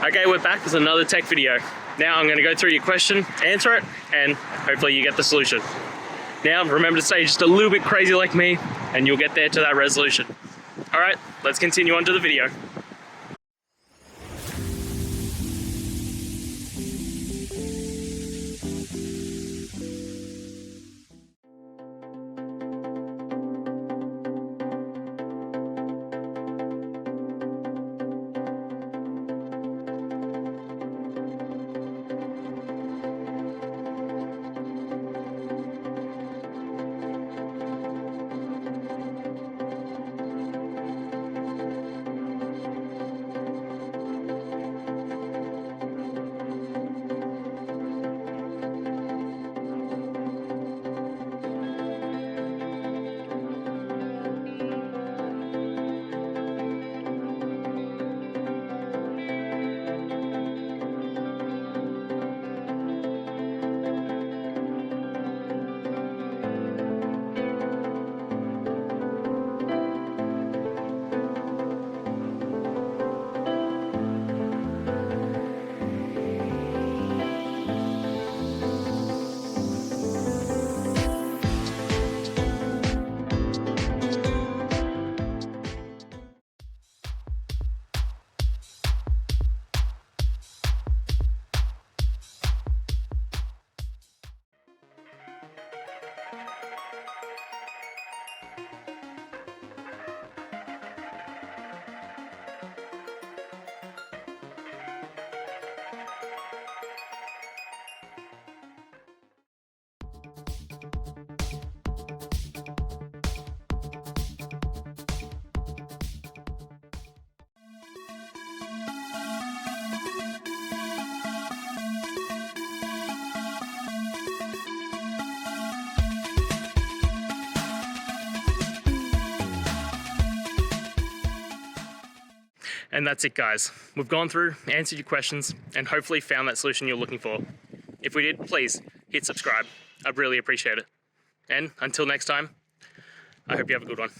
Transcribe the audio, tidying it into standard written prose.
Okay, we're back with another tech video. Now I'm going to go through your question, answer it, and hopefully you get the solution. Now remember to stay just a little bit crazy like me, and you'll get there to that resolution. Alright, let's continue on to the video. And that's it, guys. We've gone through, answered your questions, and hopefully found that solution you're looking for. If we did, please hit subscribe. I'd really appreciate it. And until next time, I hope you have a good one.